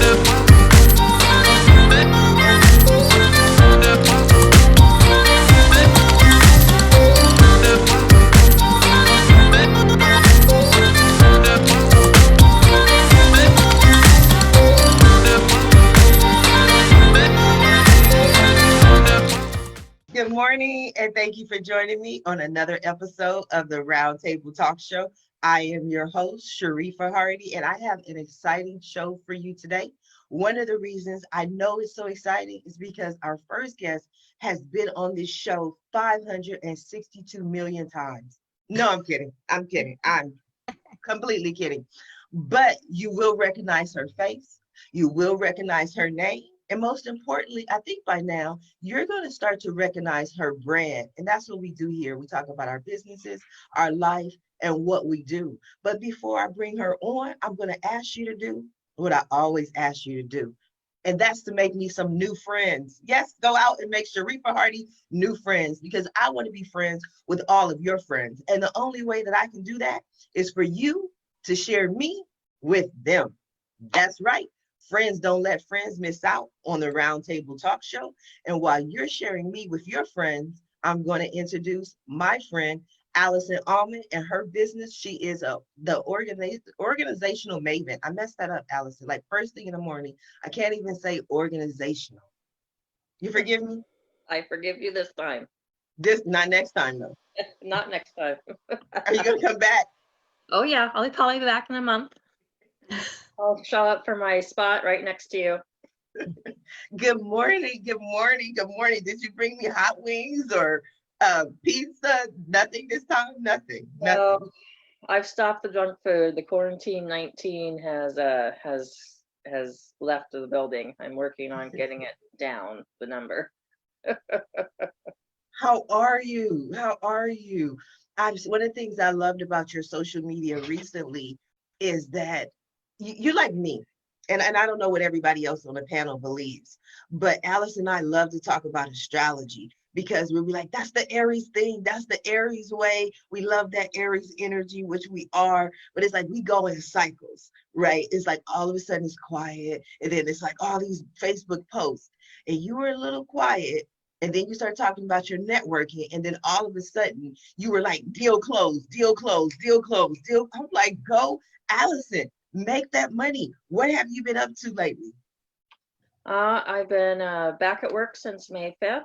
Good morning, and thank you for joining me on another episode of the Roundtable Talk Show. I am your host, Sharifa Hardy, and I have an exciting show for you today. One of the reasons I know it's so exciting is because our first guest has been on this show 562 million times. No, I'm kidding. I'm kidding. I'm completely kidding. But you will recognize her face. You will recognize her name. And most importantly, I think by now, you're going to start to recognize her brand. And that's what we do here. We talk about our businesses, our life, and what we do. But before I bring her on, I'm going to ask you to do what I always ask you to do. And that's to make me some new friends. Yes, go out and make Sharifa Hardy new friends because I want to be friends with all of your friends. And the only way that I can do that is for you to share me with them. That's right. Friends don't let friends miss out on the Roundtable Talk Show. And while you're sharing me with your friends, I'm going to introduce my friend, Allison Almond, and her business. She is the organizational maven. I messed that up, Allison. Like first thing in the morning, I can't even say organizational. You forgive me? I forgive you this time. This not next time though. Not next time. Are you gonna come back? Oh yeah, I'll probably be back in a month. I'll show up for my spot right next to you. Good morning, good morning, good morning. Did you bring me hot wings or pizza? Nothing this time? Nothing. Nothing. I've stopped the junk food. The quarantine 19 has left the building. I'm working on getting it down, the number. How are you? How are you? One of the things I loved about your social media recently is that you're like me. And I don't know what everybody else on the panel believes, but Alice and I love to talk about astrology because we'll be like, that's the Aries thing. That's the Aries way. We love that Aries energy, which we are, but it's like we go in cycles, right? It's like all of a sudden it's quiet. And then it's like all these Facebook posts and you were a little quiet. And then you start talking about your networking. And then all of a sudden you were like, deal closed, deal closed, deal closed, deal. I'm like, go, Allison, make that money. What have you been up to lately? I've been back at work since May 5th.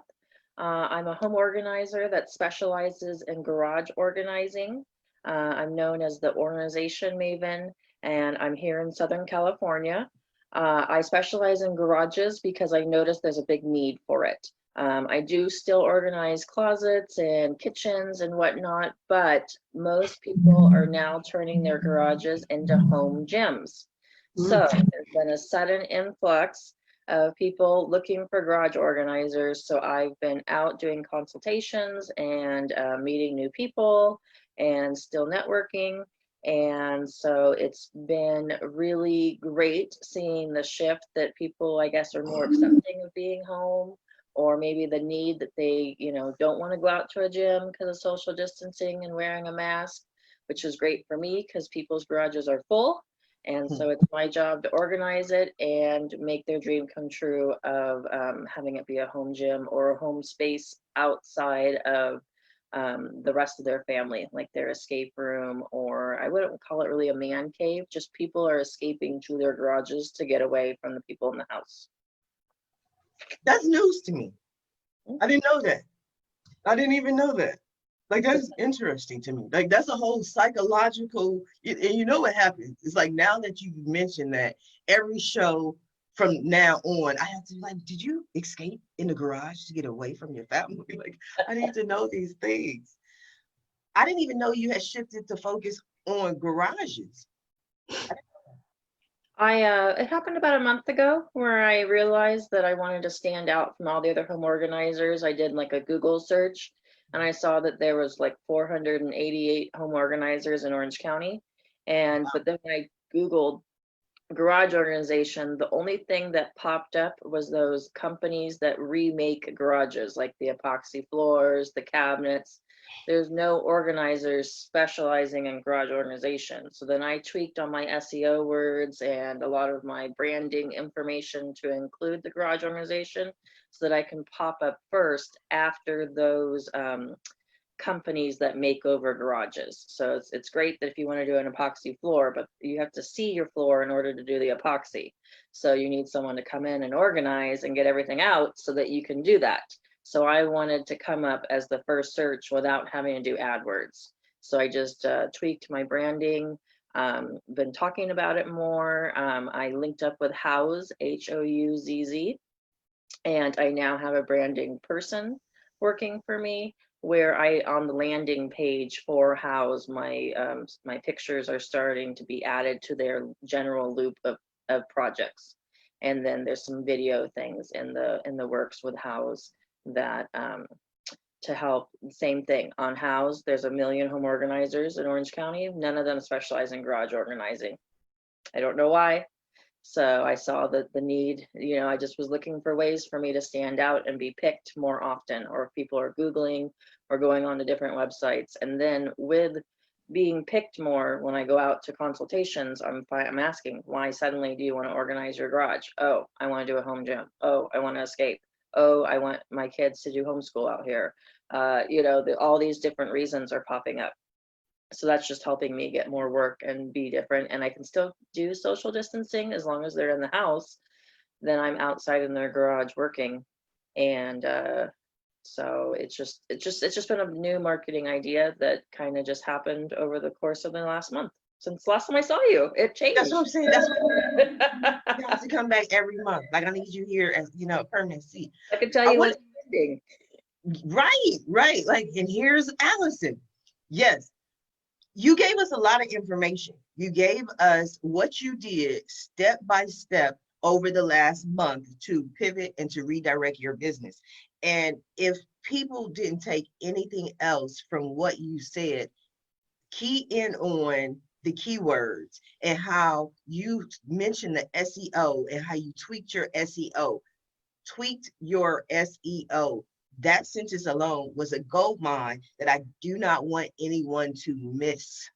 I'm a home organizer that specializes in garage organizing. I'm known as the organization maven, and I'm here in Southern California. I specialize in garages because I noticed there's a big need for it. I do still organize closets and kitchens and whatnot, but most people are now turning their garages into home gyms. So there's been a sudden influx of people looking for garage organizers. So I've been out doing consultations and meeting new people and still networking. And so it's been really great seeing the shift that people, I guess, are more accepting of being home, or maybe the need that they, don't want to go out to a gym because of social distancing and wearing a mask, which is great for me because people's garages are full. And so it's my job to organize it and make their dream come true of having it be a home gym or a home space outside of the rest of their family, like their escape room, or I wouldn't call it really a man cave, just people are escaping to their garages to get away from the people in the house. That's news to me. I didn't know that. I didn't even know that. Like, that's interesting to me. Like, that's a whole psychological, and you know what happens? It's like now that you mentioned that, every show from now on, I have to like, did you escape in the garage to get away from your family? Like, I need to know these things. I didn't even know you had shifted to focus on garages. It happened about a month ago where I realized that I wanted to stand out from all the other home organizers. I did like a Google search and I saw that there was like 488 home organizers in Orange County. But then when I Googled garage organization, the only thing that popped up was those companies that remake garages, like the epoxy floors, the cabinets. there's no organizers specializing in garage organization. So then I tweaked on my SEO words and a lot of my branding information to include the garage organization so that I can pop up first after those companies that make over garages. So it's great that if you want to do an epoxy floor, but you have to see your floor in order to do the epoxy. So you need someone to come in and organize and get everything out so that you can do that. So I wanted to come up as the first search without having to do AdWords. So I just tweaked my branding, been talking about it more. I linked up with Houzz, Houzz, and I now have a branding person working for me, where I, on the landing page for Houzz, my pictures are starting to be added to their general loop of projects. And then there's some video things in the works with Houzz that to help. Same thing on Houzz. There's 1 million home organizers in Orange County. None of them specialize in garage organizing. I don't know why. So I saw that the need, I just was looking for ways for me to stand out and be picked more often, or if people are Googling or going on to different websites. And then with being picked more, when I go out to consultations, I'm asking, why suddenly do you want to organize your garage? Oh, I want to do a home gym. Oh, I want to escape. Oh, I want my kids to do homeschool out here. All these different reasons are popping up. So that's just helping me get more work and be different. And I can still do social distancing as long as they're in the house. Then I'm outside in their garage working. And so it's just been a new marketing idea that kind of just happened over the course of the last month. Since last time I saw you, it changed. That's what I'm saying. That's what you have to come back every month. Like I need you here as a permanent seat. I can tell you what's trending. Right. Like, and here's Allison. Yes. You gave us a lot of information. You gave us what you did step by step over the last month to pivot and to redirect your business. And if people didn't take anything else from what you said, key in on the keywords and how you mentioned the SEO and how you tweaked your SEO. That sentence alone was a gold mine that I do not want anyone to miss.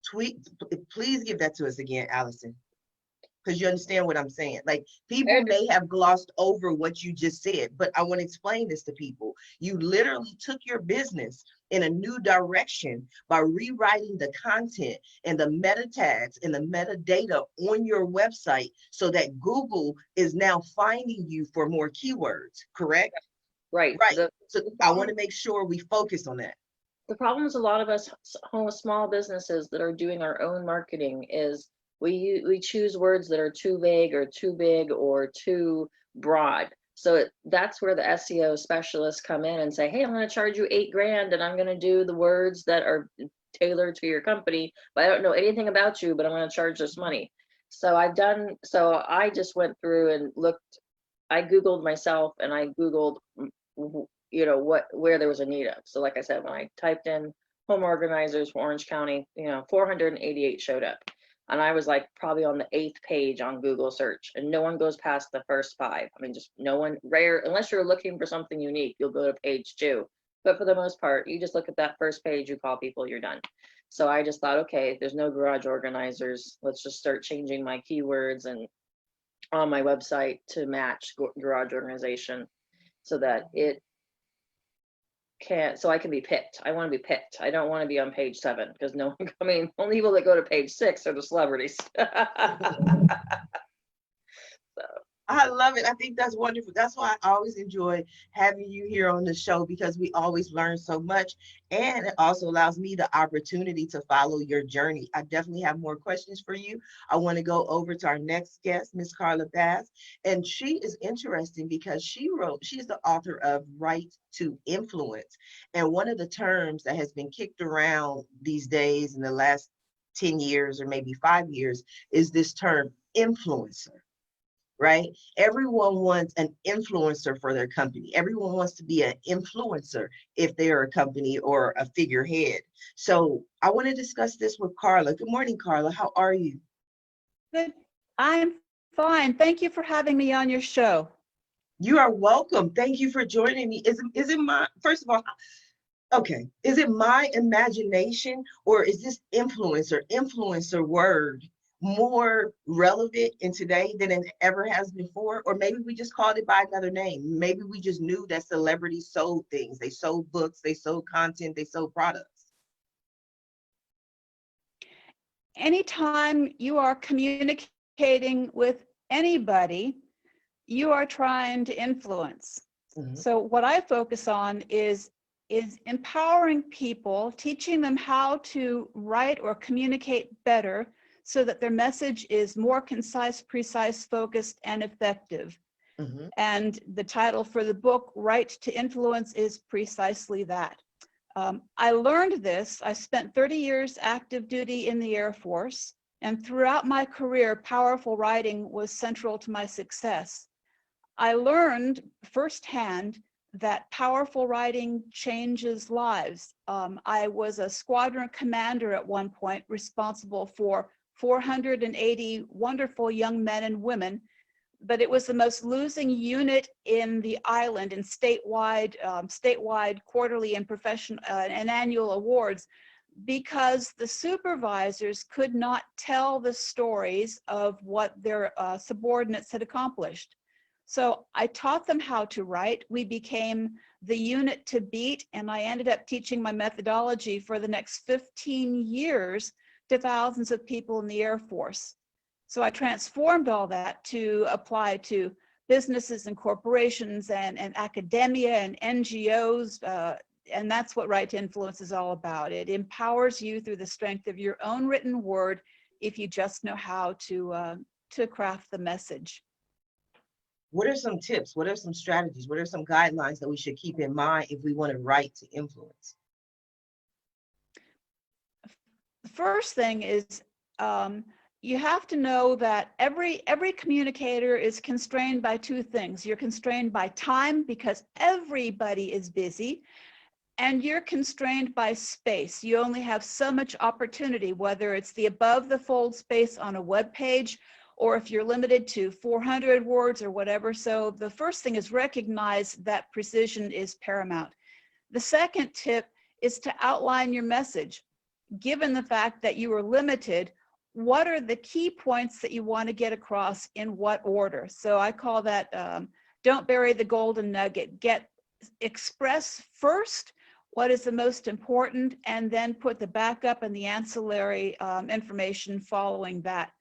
Please give that to us again, Allison, because you understand what I'm saying. Like, people may have glossed over what you just said, but I want to explain this to people. You literally took your business in a new direction by rewriting the content and the meta tags and the metadata on your website so that Google is now finding you for more keywords, correct? Right. So I want to make sure we focus on that. The problem is a lot of us small businesses that are doing our own marketing is we choose words that are too vague or too big or too broad. So that's where the SEO specialists come in and say, hey, I'm going to charge you $8,000 and I'm going to do the words that are tailored to your company, but I don't know anything about you, but I'm going to charge this money. So I just went through and looked. I Googled myself and I Googled where there was a need of. So like I said, when I typed in home organizers for Orange County, 488 showed up. And I was like probably on the 8th page on Google search, and no one goes past the first 5. I mean, just no one, rare, unless you're looking for something unique, you'll go to page 2. But for the most part, you just look at that first page, you call people, you're done. So I just thought, okay, there's no garage organizers. Let's just start changing my keywords and on my website to match garage organization so that so I can be picked. I want to be picked. I don't want to be on page 7 because only people that go to page 6 are the celebrities. I love it. I think that's wonderful. That's why I always enjoy having you here on the show, because we always learn so much. And it also allows me the opportunity to follow your journey. I definitely have more questions for you. I want to go over to our next guest, Miss Carla D. And she is interesting because she's the author of Right to Influence. And one of the terms that has been kicked around these days in the last 10 years or maybe 5 years is this term influencer. Right? Everyone wants an influencer for their company. Everyone wants to be an influencer if they're a company or a figurehead. So I want to discuss this with Carla. Good morning, Carla. How are you? Good. I'm fine. Thank you for having me on your show. You are welcome. Thank you for joining me. Is it my, first of all, Okay. Is it my imagination, or is this influencer word more relevant in today than it ever has before? Or maybe we just called it by another name. Maybe we just knew that celebrities sold things. They sold books, they sold content, they sold products. Anytime you are communicating with anybody, you are trying to influence. Mhm. So what I focus on is empowering people, teaching them how to write or communicate better so that their message is more concise, precise, focused, and effective. Mhm. And the title for the book, Right to Influence, is precisely that. I learned this. I spent 30 years active duty in the Air Force, and throughout my career, powerful writing was central to my success. I learned firsthand that powerful writing changes lives. I was a squadron commander at one point, responsible for 480 wonderful young men and women, but it was the most losing unit in the island in statewide quarterly and professional and annual awards, because the supervisors could not tell the stories of what their subordinates had accomplished. So I taught them how to write. We became the unit to beat, and I ended up teaching my methodology for the next 15 years to thousands of people in the Air Force. So I transformed all that to apply to businesses and corporations and academia and NGOs, and that's what Right to Influence is all about. It empowers you through the strength of your own written word if you just know how to craft the message. What are some tips? What are some strategies? What are some guidelines that we should keep in mind if we want to write to influence? The first thing is you have to know that every communicator is constrained by two things. You're constrained by time because everybody is busy, and you're constrained by space. You only have so much opportunity, whether it's the above the fold space on a web page, or if you're limited to 400 words or whatever. So the first thing is recognize that precision is paramount. The second tip is to outline your message. Given the fact that you are limited, what are the key points that you want to get across in what order? So I call that don't bury the golden nugget. Express first what is the most important, and then put the backup and the ancillary information following that.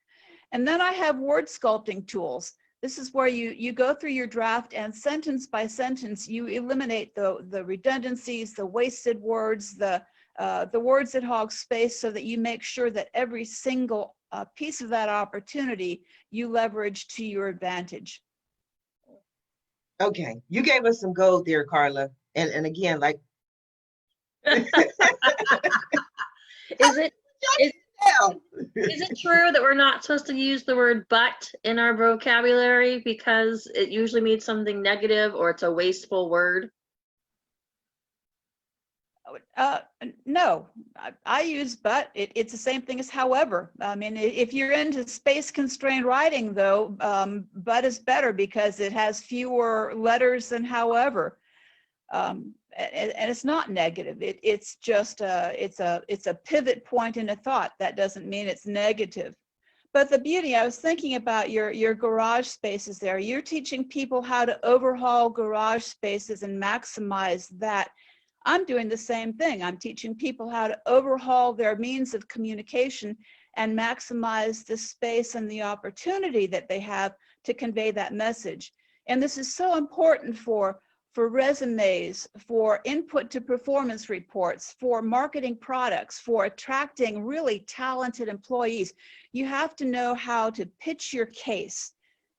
And then I have word sculpting tools. This is where you go through your draft, and sentence by sentence, you eliminate the redundancies, the wasted words, the words that hog space, so that you make sure that every single piece of that opportunity you leverage to your advantage. Okay, you gave us some gold there, Carla. And again, like Is it is it true that we're not supposed to use the word but in our vocabulary because it usually means something negative or it's a wasteful word? No, I use but. It's the same thing as however. I mean, if you're into space constrained writing, though, but is better because it has fewer letters than however. And it's not negative. It's just it's a pivot point in a thought. That doesn't mean it's negative. But the beauty, I was thinking about your garage spaces there. You're teaching people how to overhaul garage spaces and maximize that. I'm doing the same thing. I'm teaching people how to overhaul their means of communication and maximize the space and the opportunity that they have to convey that message. And this is so important for resumes, for input to performance reports, for marketing products, for attracting really talented employees. You have to know how to pitch your case.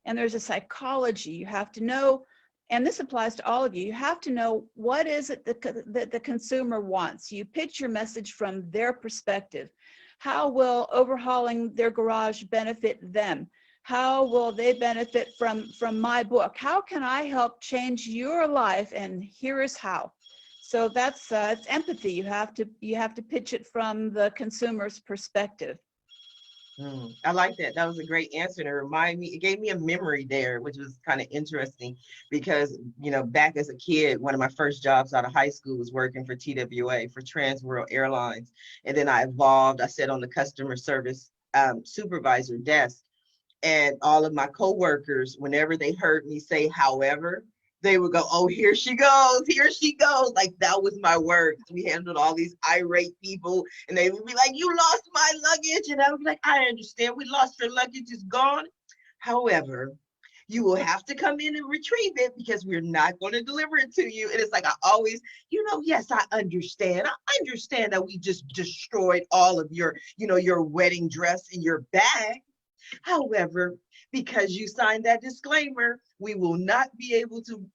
And there's a psychology. You have to know, and this applies to all of you, you have to know what is it that the consumer wants. You pitch your message from their perspective. How will overhauling their garage benefit them? How will they benefit from my book? How can I help change your life? And here is how. So that's it's empathy. You have to pitch it from the consumer's perspective. I like that. That was a great answer. And it reminded me, it gave me a memory there, which was kind of interesting because, back as a kid, one of my first jobs out of high school was working for TWA, for Trans World Airlines. And then I evolved, I sat on the customer service supervisor desk. And all of my coworkers, whenever they heard me say, however, they would go, oh, here she goes, here she goes. Like that was my word. We handled all these irate people and they would be like, you lost my luggage. And I would be like, I understand, we lost your luggage, it's gone. However, you will have to come in and retrieve it because we're not going to deliver it to you. And it's like, I always, yes, I understand. I understand that we just destroyed all of your wedding dress in your bag. However, because you signed that disclaimer, we will not be able to,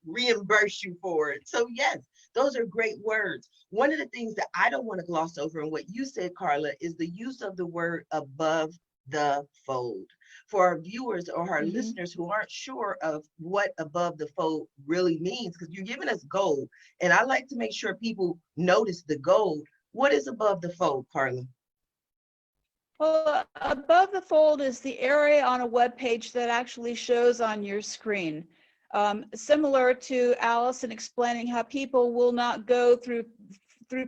reimburse you for it. So yes, those are great words. One of the things that I don't want to gloss over and what you said, Carla, is the use of the word above the fold. For our viewers or our listeners who aren't sure of what above the fold really means, because you're giving us gold, and I like to make sure people notice the gold. What is above the fold, Carla? Well, above the fold is the area on a web page that actually shows on your screen. Similar to Allison explaining how people will not go through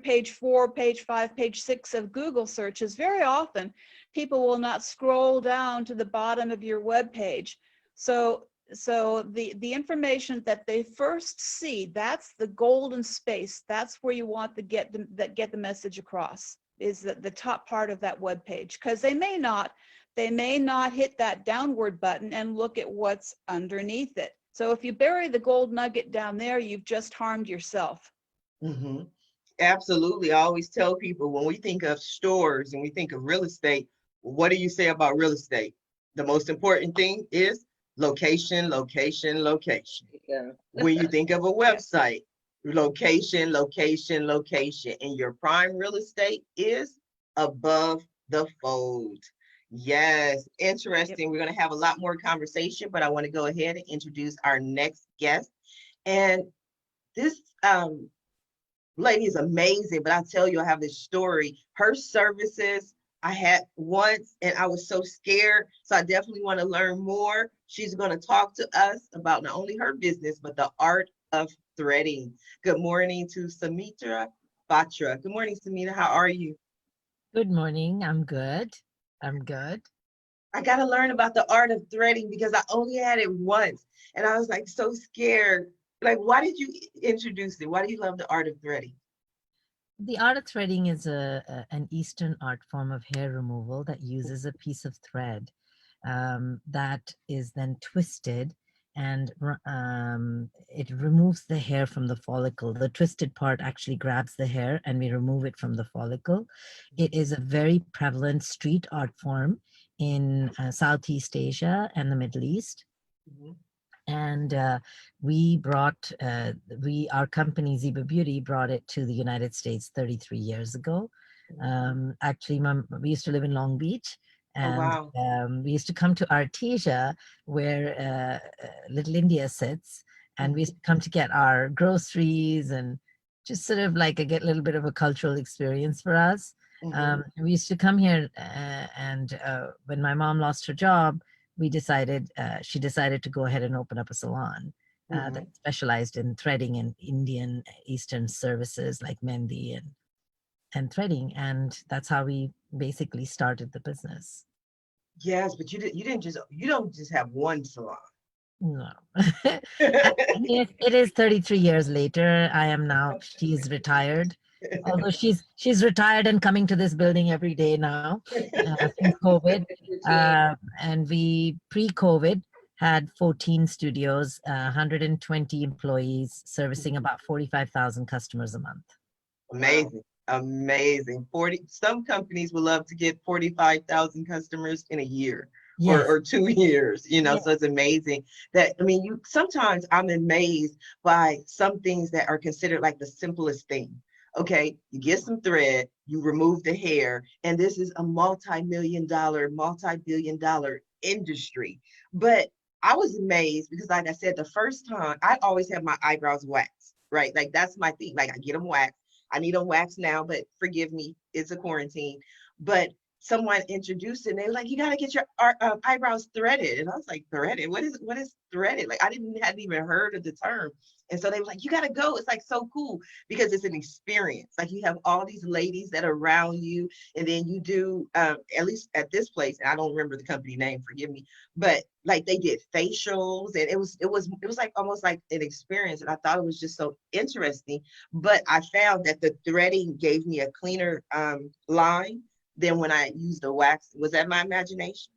page 4, page 5, page 6 of Google searches. Very often, people will not scroll down to the bottom of your web page. So the information that they first see, that's the golden space. That's where you want to get the message across, is the top part of that web page, because they may not hit that downward button and look at what's underneath it. So if you bury the gold nugget down there, you've just harmed yourself. Mm-hmm. Absolutely. I always tell people when we think of stores and we think of real estate, what do you say about real estate? The most important thing is location, location, location. Yeah. When you think of a website, location, location, location. And your prime real estate is above the fold. Yes, interesting. Yep. We're going to have a lot more conversation, but I want to go ahead and introduce our next guest. And this lady is amazing, but I tell you, I have this story. Her services I had once, and I was so scared. So I definitely want to learn more. She's going to talk to us about not only her business, but the art of threading. Good morning to Samitra Batra. Good morning, Samita. How are you? Good morning. I'm good. I'm good. I got to learn about the art of threading because I only had it once, and I was like so scared. Like, why did you introduce it? Why do you love the art of threading? The art of threading is an Eastern art form of hair removal that uses a piece of thread that is then twisted, and it removes the hair from the follicle. The twisted part actually grabs the hair and we remove it from the follicle. It is a very prevalent street art form in Southeast Asia and the Middle East. Mm-hmm. And our company Ziba Beauty brought it to the United States 33 years ago. Actually, we used to live in Long Beach, and Oh, wow. we used to come to Artesia, where Little India sits, and we used to come to get our groceries and just sort of like get a little bit of a cultural experience for us. Mm-hmm. We used to come here, and when my mom lost her job, she decided to go ahead and open up a salon that specialized in threading and Indian Eastern services like mehndi and threading. And that's how we basically started the business. Yes, but you don't just have one salon. No. It is 33 years later. She's retired. Although she's retired and coming to this building every day now since COVID. And we pre-COVID had 14 studios, 120 employees, servicing about 45,000 customers a month. Amazing. Amazing. Some companies would love to get 45,000 customers in a year. Yes. Or 2 years, Yes. So it's amazing that, sometimes I'm amazed by some things that are considered like the simplest thing. Okay, you get some thread, you remove the hair, and this is a multi-billion dollar industry. But I was amazed because, like I said, the first time I always have my eyebrows waxed, right? Like that's my thing. Like I get them waxed. I need them waxed now, but forgive me, it's a quarantine. But someone introduced it, and they were like, you got to get your eyebrows threaded. And I was like, threaded? What is threaded? Like, hadn't even heard of the term. And so they were like, you got to go. It's like so cool because it's an experience. Like, you have all these ladies that are around you, and then you do, at least at this place, and I don't remember the company name, forgive me, but like they did facials, and it was like almost like an experience. And I thought it was just so interesting. But I found that the threading gave me a cleaner line than when I used the wax. Was that my imagination?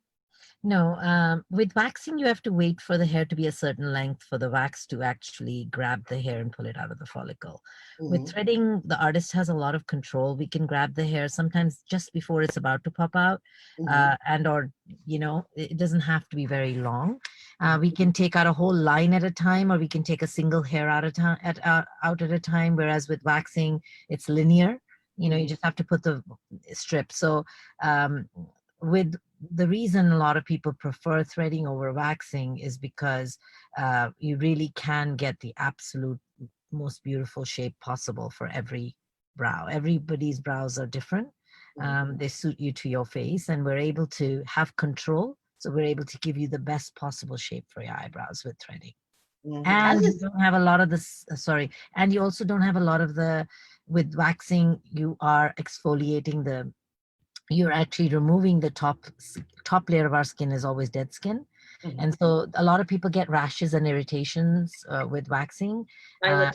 No, with waxing, you have to wait for the hair to be a certain length for the wax to actually grab the hair and pull it out of the follicle. With threading, the artist has a lot of control. We can grab the hair sometimes just before it's about to pop out, and or, you know, it doesn't have to be very long. We can take out a whole line at a time, or we can take a single hair out at a time. Whereas with waxing, it's linear. You know, you just have to put the strip. So with the reason a lot of people prefer threading over waxing is because you really can get the absolute most beautiful shape possible for every brow. Everybody's brows are different. They suit you to your face, and we're able to have control. So we're able to give you the best possible shape for your eyebrows with threading. And you don't have a lot of this, and you also don't have a lot of with waxing, you are exfoliating you're actually removing the top layer of our skin is always dead skin. And so a lot of people get rashes and irritations with waxing that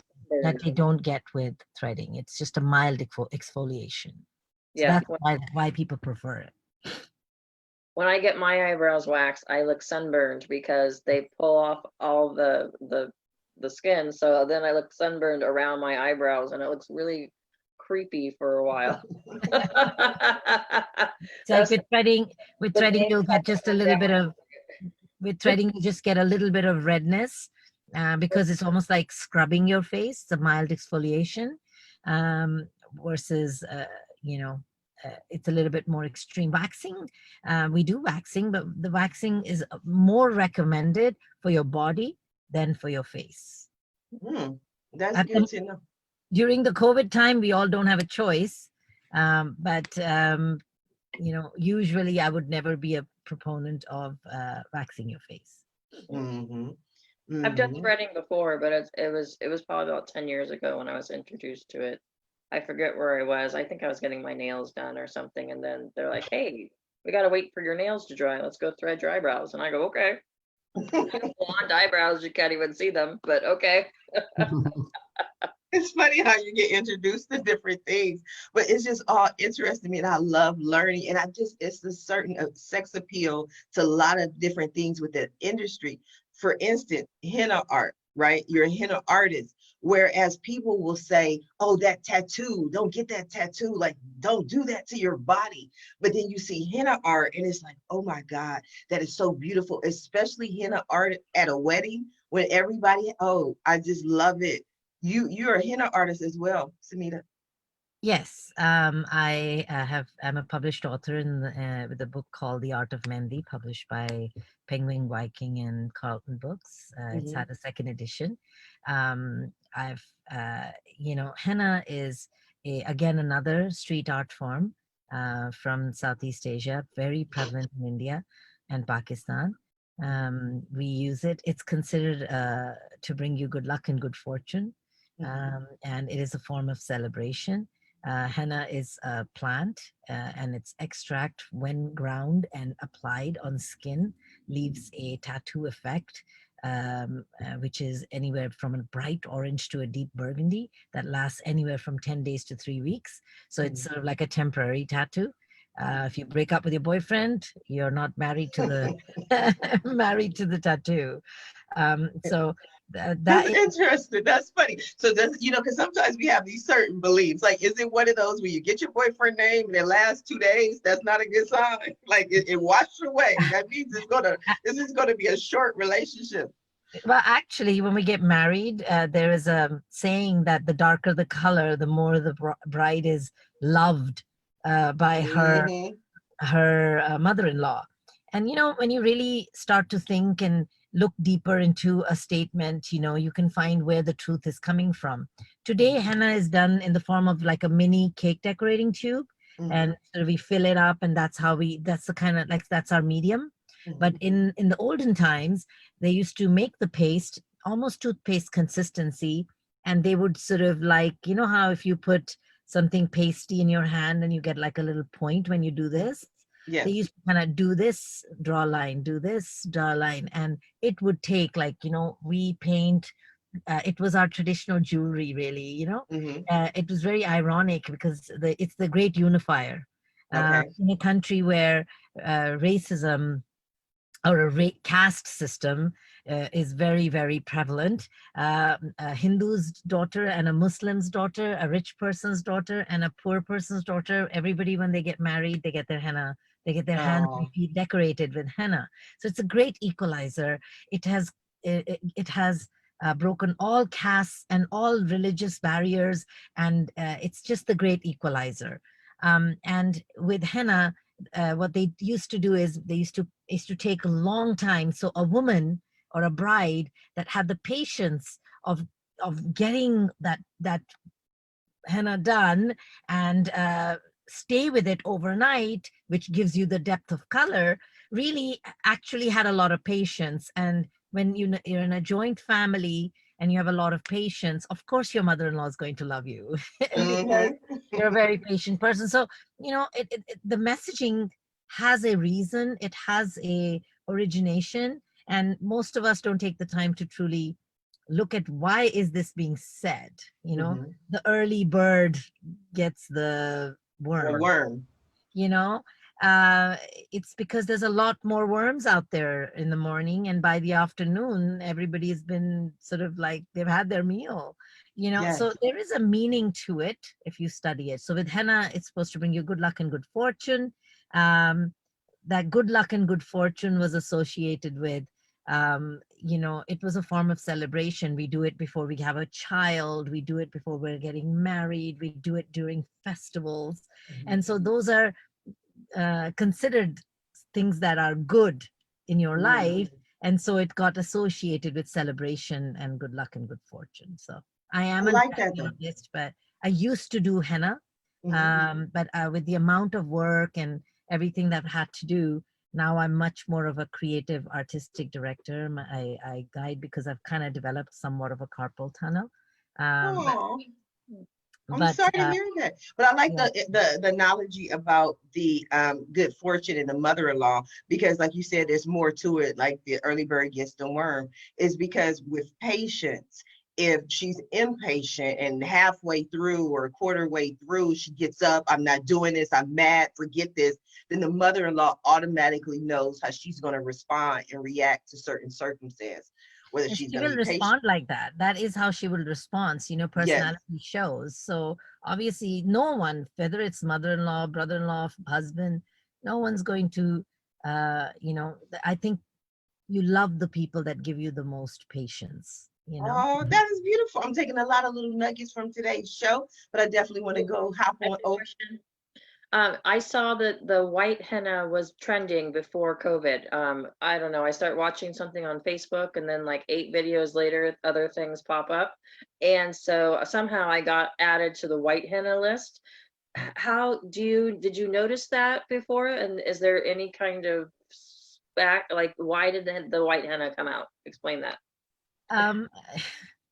they don't get with threading. It's just a mild exfoliation. So that's why people prefer it. When I get my eyebrows waxed, I look sunburned because they pull off all the skin. So then I look sunburned around my eyebrows, and it looks really creepy for a while. So with threading, you'll get just a little bit of, with threading, you just get a little bit of redness because it's almost like scrubbing your face. It's a mild exfoliation versus, you know, it's a little bit more extreme. Waxing, we do waxing, but the waxing is more recommended for your body than for your face. That's good to know. During the COVID time, we all don't have a choice, but you know, usually I would never be a proponent of waxing your face. I've done threading before, but it was probably about 10 years ago when I was introduced to it. I forget where I was. I think I was getting my nails done or something, and then they're like, "Hey, we gotta wait for your nails to dry. Let's go thread your eyebrows." And I go, "Okay." Blonde eyebrows, you can't even see them, but okay. It's funny how you get introduced to different things, but it's just all interesting to me, and I love learning. And it's a certain sex appeal to a lot of different things with the industry. For instance, henna art, right? You're a henna artist, whereas people will say, oh, that tattoo, don't get that tattoo, like, don't do that to your body. But then you see henna art, and it's like, oh my God, that is so beautiful, especially henna art at a wedding when everybody, oh, I just love it. You're a henna artist as well, Sunita. Yes, I'm a published author with a book called The Art of Mehndi, published by Penguin Viking and Carlton Books. It's had a second edition. I've you know, henna is again another street art form from Southeast Asia, very prevalent in India and Pakistan. We use it. It's considered to bring you good luck and good fortune. And it is a form of celebration. Henna is a plant, and its extract, when ground and applied on skin, leaves a tattoo effect, which is anywhere from a bright orange to a deep burgundy that lasts anywhere from 10 days to 3 weeks. So it's sort of like a temporary tattoo. If you break up with your boyfriend, you're not married to the married to the tattoo. So that's interesting. That's funny. So that's, you know, because sometimes we have these certain beliefs. Like, is it one of those where you get your boyfriend name and it lasts 2 days? That's not a good sign. Like, it washed away. That means this is gonna be a short relationship. Well, actually, when we get married, there is a saying that the darker the color, the more the bride is loved by her mother-in-law. And, you know, when you really start to think and look deeper into a statement, you know, you can find where the truth is coming from. Today, henna is done in the form of like a mini cake decorating tube. Mhm. and sort of we fill it up, and that's the kind of like that's our medium. But Mhm. in the olden times, they used to make the paste almost toothpaste consistency, and they would sort of like, you know how if you put something pasty in your hand and you get like a little point when you do this, they Yes. used to kind of do this, draw a line, do this, draw a line, and it would take like, we paint, it was our traditional jewelry, really, Mhm. it was very ironic because it's the great unifier Okay. in a country where racism or a caste system is very, very prevalent. A Hindu's daughter and a Muslim's daughter, a rich person's daughter and a poor person's daughter, everybody, when they get married, they get their henna, they get their hands and Oh. feet decorated with henna. So it's a great equalizer. It has broken all castes and all religious barriers, and it's just the great equalizer. And with henna, what they used to do is they used to take a long time. So a woman or a bride that had the patience of getting that henna done and stay with it overnight, which gives you the depth of color, really actually had a lot of patience. And when you're in a joint family and you have a lot of patience, of course your mother-in-law is going to love you because Mhm. you're a very patient person. So the messaging has a reason, it has a origination, and most of us don't take the time to truly look at why is this being said. Mhm. The early bird gets the The worm. worm. you know uh, it's because there's a lot more worms out there in the morning, and by the afternoon everybody's been sort of like they've had their meal. So Yes. there is a meaning to it if you study it. So with henna, it's supposed to bring you good luck and good fortune. Um, that good luck and good fortune was associated with, it was a form of celebration. We do it before we have a child, we do it before we're getting married, we do it during festivals. Mhm. And so those are considered things that are good in your Mhm. life. And so it got associated with celebration and good luck and good fortune. So I I am an like that though. artist, but I used to do henna. Mhm. But with the amount of work and everything that I had to do, now I'm much more of a creative artistic director. I guide because I've kind of developed somewhat of a carpal tunnel. Um, but Oh. I'm but sorry to hear that, but I like yeah. the analogy about the good fortune and the mother-in-law, because like you said, there's more to it. Like the early bird gets the worm, is because with patience, if she's impatient and halfway through or a quarter way through, she gets up, I'm not doing this, I'm mad, forget this, then the mother-in-law automatically knows how she's going to respond and react to certain circumstance, whether And she's she going to will be patient. respond like that. That is how she will respond. Yes. Personality shows. So obviously, no one, whether it's mother-in-law, brother-in-law, husband, no one's going to, I think you love the people that give you the most patience. Oh, that is beautiful. I'm taking a lot of little nuggets from today's show, but I definitely want to Oh, go hop I have on. a Oh, question. I saw that the white henna was trending before COVID. I don't know. I start watching something on Facebook, and then like 8 videos later, other things pop up. And so somehow I got added to the white henna list. Did you notice that before? And is there any kind of like, why did the white henna come out? Explain that. Um,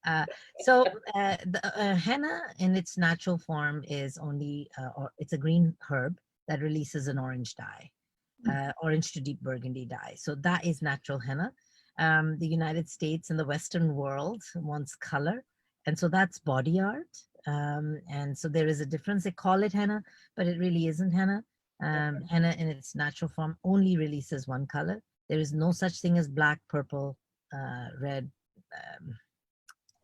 uh, the henna in its natural form is only, or it's a green herb that releases an orange dye, orange to deep burgundy dye. So that is natural henna. The United States and the Western world wants color, and so that's body art. And so there is a difference. They call it henna, but it really isn't henna. Okay. Henna in its natural form only releases one color. There is no such thing as black, purple, red, um,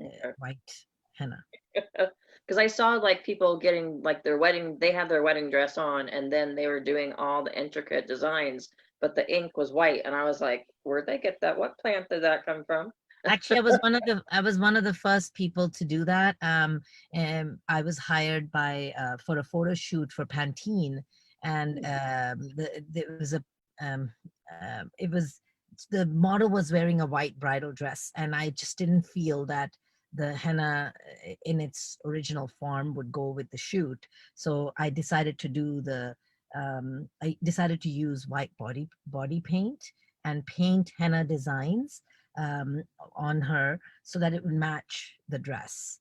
Okay. white henna. Because I saw like people getting like their wedding, they had their wedding dress on, and then they were doing all the intricate designs, but the ink was white. And I was like, where'd they get that? What plant did that come from? Actually, I was one of the first people to do that. And I was hired by for a photo shoot for Pantene, and there was um, it was the model was wearing a white bridal dress, and I just didn't feel that the henna in its original form would go with the shoot. So I decided to do I decided to use white body paint and paint henna designs on her so that it would match the dress.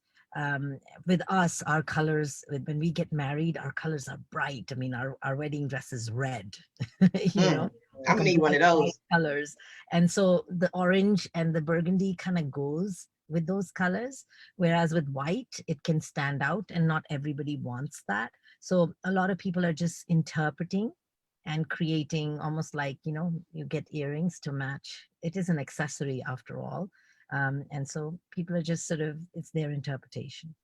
With us, our colors, when we get married, our colors are bright. I mean, our wedding dress is red, you know, I'm gonna need one of those colors. And so the orange and the burgundy kind of goes with those colors. Whereas with white, it can stand out and not everybody wants that. So a lot of people are just interpreting and creating almost like, you know, you get earrings to match. It is an accessory after all. And so people are just sort of, it's their interpretation,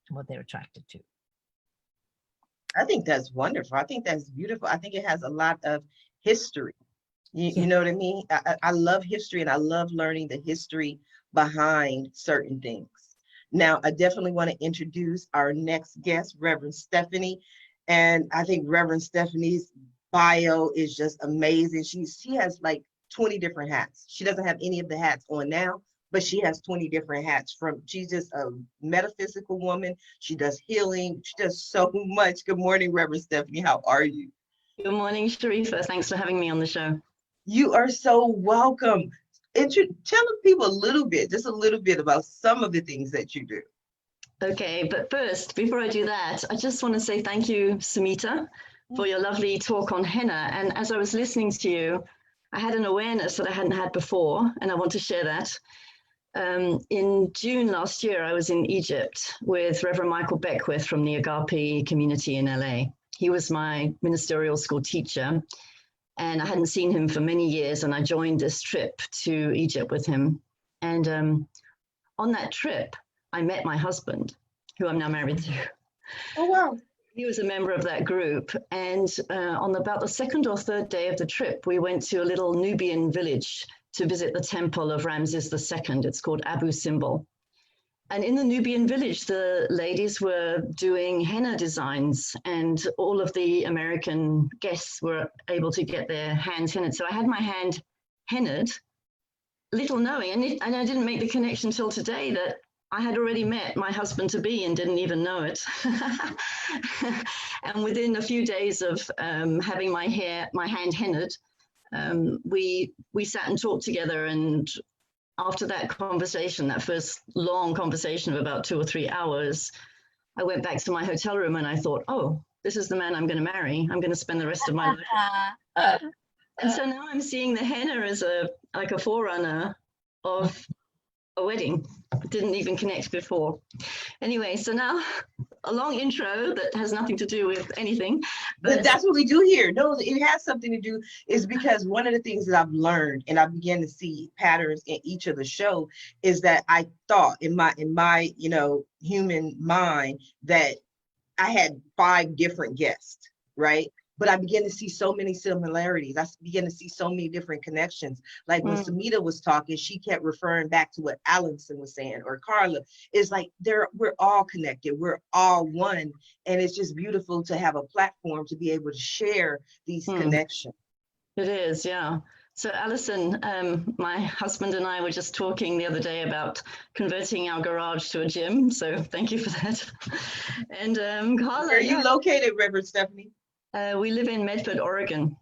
what they're attracted to. I think that's wonderful. I think that's beautiful. I think it has a lot of history. You know what I mean? I love history, and I love learning the history behind certain things. Now, I definitely want to introduce our next guest, Reverend Stephanie. And I think Reverend Stephanie's bio is just amazing. She has like 20 different hats. She doesn't have any of the hats on now, but she has 20 different hats. She's just a metaphysical woman. She does healing. She does so much. Good morning, Reverend Stephanie. How are you? Good morning, Sharifa. Thanks for having me on the show. You are so welcome. Tell the people just a little bit about some of the things that you do. Okay, but first, before I do that, I just want to say thank you, Sumita, for your lovely talk on henna. And as I was listening to you, I had an awareness that I hadn't had before, and I want to share that. In June last year, I was in Egypt with Reverend Michael Beckwith from the Agape community in LA. He was my ministerial school teacher, and I hadn't seen him for many years, and I joined this trip to Egypt with him. And on that trip, I met my husband, who I'm now married to. Oh, wow. He was a member of that group. And on about the second or third day of the trip, we went to a little Nubian village to visit the temple of Ramses II. It's called Abu Simbel. And in the Nubian village, the ladies were doing henna designs, and all of the American guests were able to get their hands hennaed. So I had my hand hennaed, little knowing, and I didn't make the connection till today that I had already met my husband-to-be and didn't even know it. And within a few days of having my hand hennaed, we sat and talked together, and after that conversation, that first long conversation of about 2 or 3 hours, I went back to my hotel room and I thought, oh, this is the man I'm going to marry. I'm going to spend the rest of my life. And so now I'm seeing the henna as like a forerunner of a wedding. Didn't even connect before. Anyway, so now a long intro that has nothing to do with anything. But that's what we do here. No, it has something to do, is because one of the things that I've learned, and I began to see patterns in each of the show, is that I thought in my human mind that I had 5 different guests, right? But I began to see so many similarities. I began to see so many different connections. Like when Sumita was talking, she kept referring back to what Allison was saying, or Carla. It's like we're all connected. We're all one. And it's just beautiful to have a platform to be able to share these connections. It is, yeah. So Allison, my husband and I were just talking the other day about converting our garage to a gym. So thank you for that. And Carla. Where are you located, Reverend Stephanie? We live in Medford, Oregon.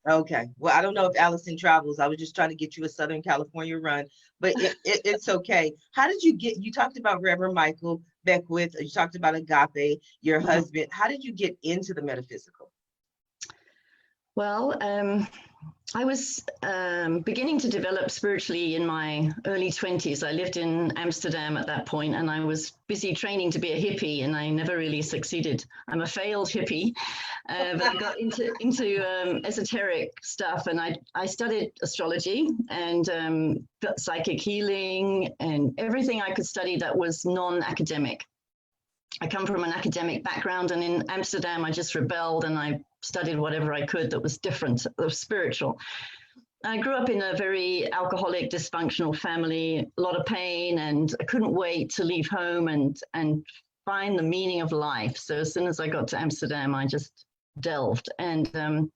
Okay. Well, I don't know if Allison travels. I was just trying to get you a Southern California run, but it's okay. How did you talked about Reverend Michael Beckwith, you talked about Agape, your husband. How did you get into the metaphysical? Well, I was beginning to develop spiritually in my early 20s. I lived in Amsterdam at that point, and I was busy training to be a hippie, and I never really succeeded. I'm a failed hippie, but I got into esoteric stuff, and I studied astrology and psychic healing and everything I could study that was non-academic. I come from an academic background, and in Amsterdam, I just rebelled and I studied whatever I could that was different, that was spiritual. I grew up in a very alcoholic, dysfunctional family, a lot of pain, and I couldn't wait to leave home and find the meaning of life. So as soon as I got to Amsterdam, I just delved. And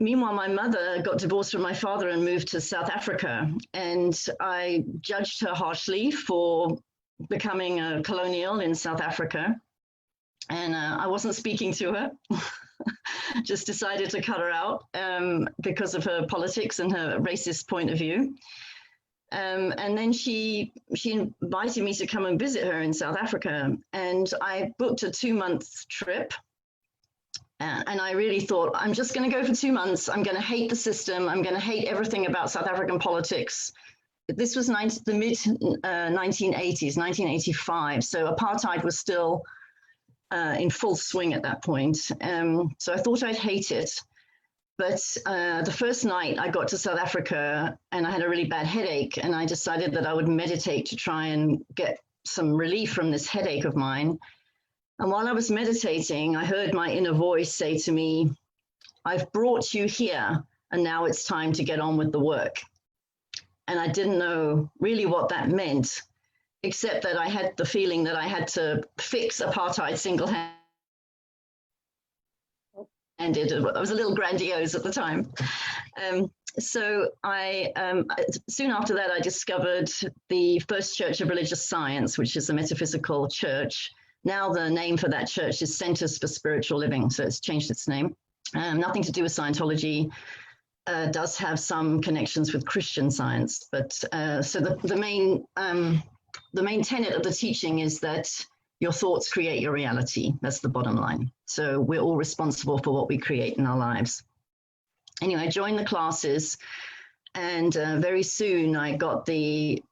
meanwhile, my mother got divorced from my father and moved to South Africa. And I judged her harshly for becoming a colonial in South Africa. And I wasn't speaking to her, just decided to cut her out because of her politics and her racist point of view. And then she invited me to come and visit her in South Africa. And I booked a 2-month trip. And I really thought, I'm just going to go for 2 months. I'm going to hate the system. I'm going to hate everything about South African politics. This was the mid 1980s, 1985. So apartheid was still in full swing at that point. So I thought I'd hate it. But the first night I got to South Africa and I had a really bad headache, and I decided that I would meditate to try and get some relief from this headache of mine. And while I was meditating, I heard my inner voice say to me, I've brought you here, and now it's time to get on with the work. And I didn't know really what that meant, except that I had the feeling that I had to fix apartheid single-handed. I was a little grandiose at the time. So soon after that, I discovered the First Church of Religious Science, which is a metaphysical church. Now the name for that church is Centers for Spiritual Living, so it's changed its name. Nothing to do with Scientology. Does have some connections with Christian Science, but so the main tenet of the teaching is that your thoughts create your reality. That's the bottom line. So we're all responsible for what we create in our lives. Anyway, I joined the classes, and very soon I got the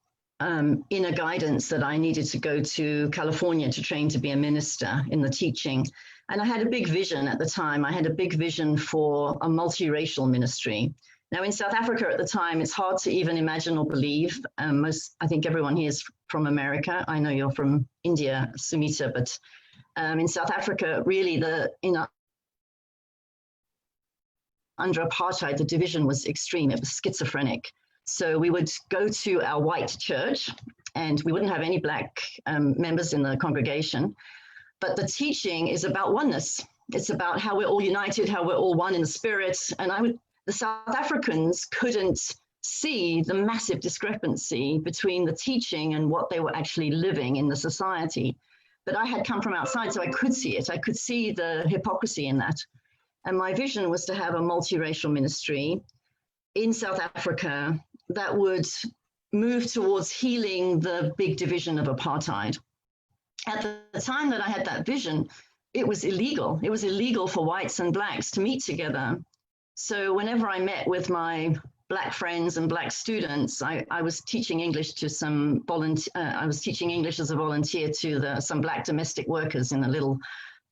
inner guidance that I needed to go to California to train to be a minister in the teaching. And I had a big vision at the time. I had a big vision for a multiracial ministry. Now in South Africa at the time, it's hard to even imagine or believe. I think everyone here is from America. I know you're from India, Sumita, but in South Africa, really under apartheid, the division was extreme. It was schizophrenic. So we would go to our white church and we wouldn't have any black members in the congregation. But the teaching is about oneness. It's about how we're all united, how we're all one in the spirit. And the South Africans couldn't see the massive discrepancy between the teaching and what they were actually living in the society. But I had come from outside, so I could see it. I could see the hypocrisy in that. And my vision was to have a multiracial ministry in South Africa that would move towards healing the big division of apartheid. At the time that I had that vision, it was illegal. It was illegal for whites and blacks to meet together. So whenever I met with my black friends and black students, I was teaching English to some I was teaching English as a volunteer to some black domestic workers in a little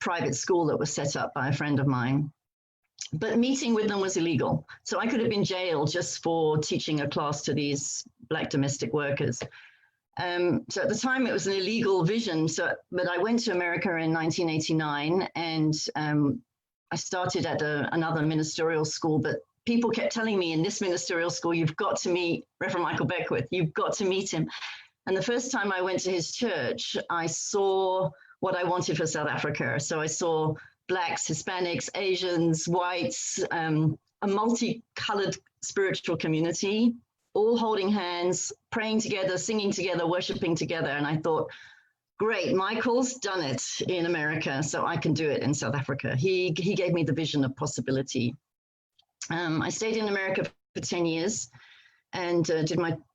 private school that was set up by a friend of mine. But meeting with them was illegal. So I could have been jailed just for teaching a class to these black domestic workers. So at the time it was an illegal vision. But I went to America in 1989 and I started at another ministerial school, but people kept telling me in this ministerial school, you've got to meet Reverend Michael Beckwith, you've got to meet him. And the first time I went to his church, I saw what I wanted for South Africa. So I saw blacks, Hispanics, Asians, whites, a multicolored spiritual community, all holding hands, praying together, singing together, worshiping together. And I thought, great, Michael's done it in America, so I can do it in South Africa. He gave me the vision of possibility. I stayed in America for 10 years and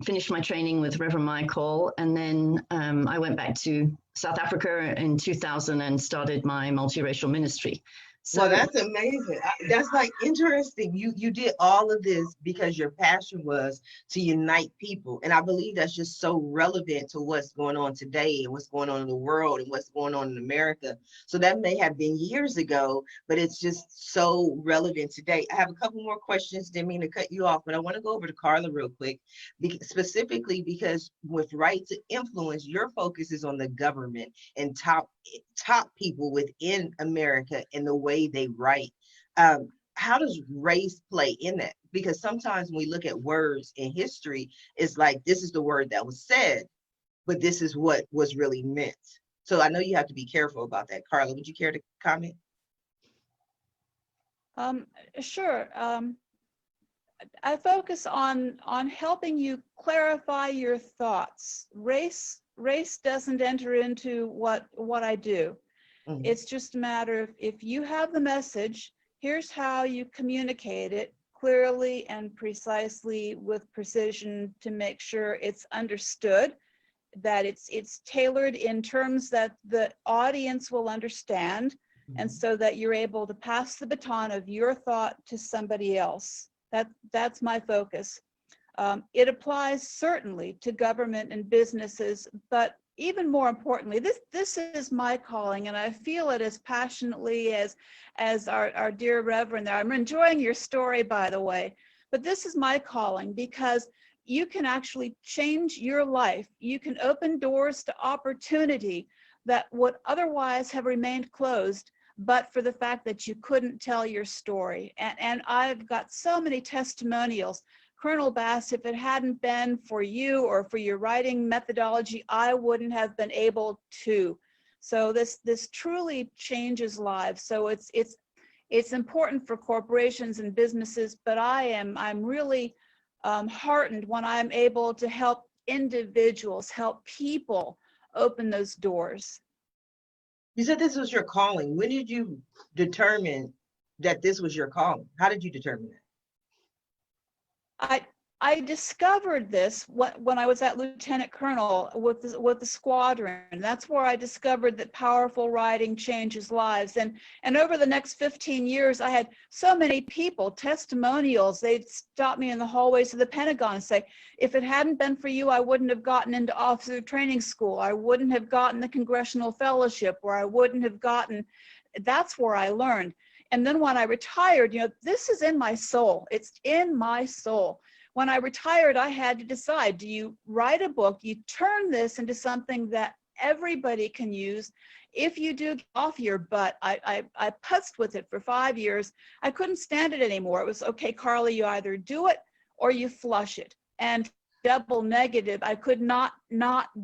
finished my training with Reverend Michael. And then I went back to South Africa in 2000 and started my multiracial ministry. So well, that's amazing. That's like interesting. You did all of this because your passion was to unite people. And I believe that's just so relevant to what's going on today and what's going on in the world and what's going on in America. So that may have been years ago, but it's just so relevant today. I have a couple more questions. Didn't mean to cut you off, but I want to go over to Carla real quick, specifically because with Right to Influence, your focus is on the government and top people within America and the way they write. How does race play in that? Because sometimes when we look at words in history, it's like, this is the word that was said, but this is what was really meant. So I know you have to be careful about that. Carla, would you care to comment? Sure. I focus on helping you clarify your thoughts. Race doesn't enter into what I do. Mhm. It's just a matter of, if you have the message, here's how you communicate it clearly and precisely with precision to make sure it's understood, that it's tailored in terms that the audience will understand, and Mhm. so that you're able to pass the baton of your thought to somebody else. That's my focus. It applies certainly to government and businesses, but even more importantly, this is my calling, and I feel it as passionately as our dear Reverend there. I'm enjoying your story, by the way, but this is my calling because you can actually change your life. You can open doors to opportunity that would otherwise have remained closed, but for the fact that you couldn't tell your story. And I've got so many testimonials. Colonel Bass, if it hadn't been for you or for your writing methodology, I wouldn't have been able to. So this truly changes lives. So it's important for corporations and businesses, but I'm really heartened when I'm able to help individuals, help people open those doors. You said this was your calling. When did you determine that this was your calling? How did you determine that? I discovered this when I was at Lieutenant Colonel with the squadron. That's where I discovered that powerful writing changes lives. And over the next 15 years, I had so many people, testimonials. They'd stop me in the hallways of the Pentagon and say, if it hadn't been for you, I wouldn't have gotten into officer training school. I wouldn't have gotten the Congressional Fellowship, or I wouldn't have gotten, that's where I learned. And then when I retired, this is in my soul. It's in my soul. When I retired, I had to decide, do you write a book, you turn this into something that everybody can use? If you do, get off your butt. I putzed with it for 5 years. I couldn't stand it anymore. It was, okay, Carla, you either do it or you flush it. And double negative, I could not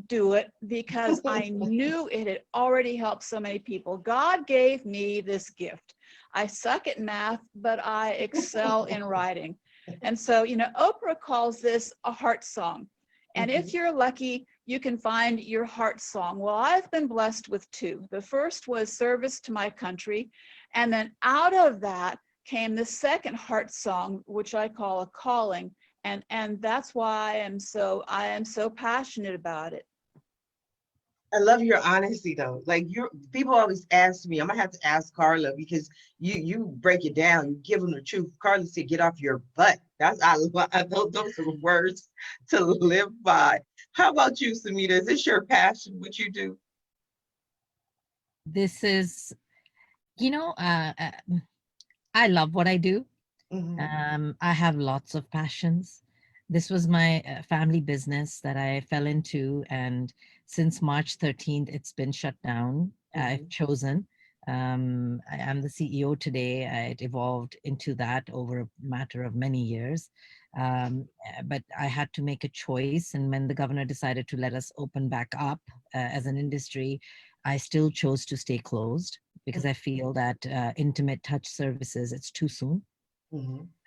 do it because I knew it had already helped so many people. God gave me this gift. I suck at math, but I excel in writing. And so, Oprah calls this a heart song. And if you're lucky, you can find your heart song. Well, I've been blessed with two. The first was service to my country. And then out of that came the second heart song, which I call a calling. And that's why I am so passionate about it. I love your honesty though. Like people always ask me, I'm gonna have to ask Carla because you break it down, you give them the truth. Carla said, get off your butt. I know those are words to live by. How about you, Samita? Is this your passion, what you do? This is, I love what I do. I have lots of passions. This was my family business that I fell into, and since March 13th, it's been shut down. I've chosen. I am the CEO today. It evolved into that over a matter of many years. But I had to make a choice. And when the governor decided to let us open back up as an industry, I still chose to stay closed because I feel that intimate touch services, it's too soon.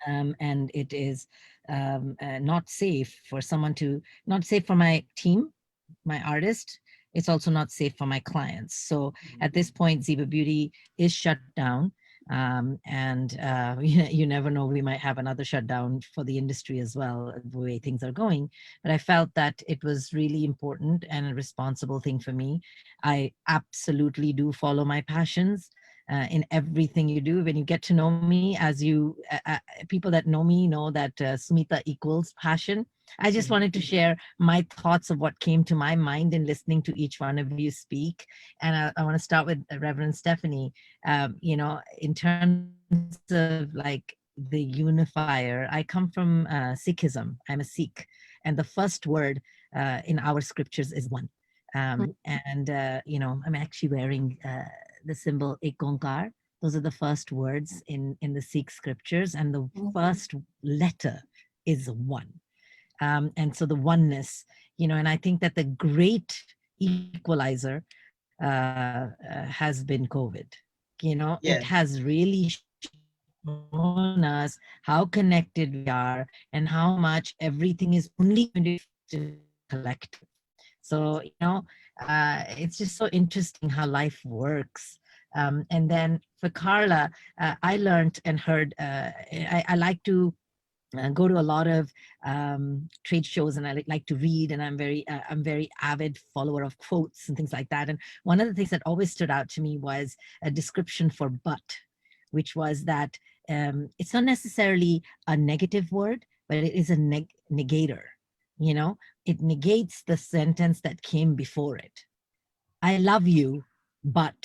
And it is not safe for not safe for my team, my artist. It's also not safe for my clients. So at this point, Ziba Beauty is shut down. And you never know, we might have another shutdown for the industry as well, the way things are going. But I felt that it was really important and a responsible thing for me. I absolutely do follow my passions. In everything you do. When you get to know me, as people that know me know that Sumita equals passion. I just wanted to share my thoughts of what came to my mind in listening to each one of you speak. And I want to start with Reverend Stephanie. In terms of like the unifier, I come from Sikhism. I'm a Sikh. And the first word in our scriptures is one. I'm actually wearing the symbol Ek Onkar. Those are the first words in the Sikh scriptures, and the first letter is one. And so the oneness, and I think that the great equalizer has been COVID. It has really shown us how connected we are and how much everything is only going to collect. So, it's just so interesting how life works. And then for Carla, I learned and heard, I like to go to a lot of trade shows, and I like to read, and I'm very avid follower of quotes and things like that. And one of the things that always stood out to me was a description for but, which was that it's not necessarily a negative word, but it is a negator. It negates the sentence that came before it. I love you, but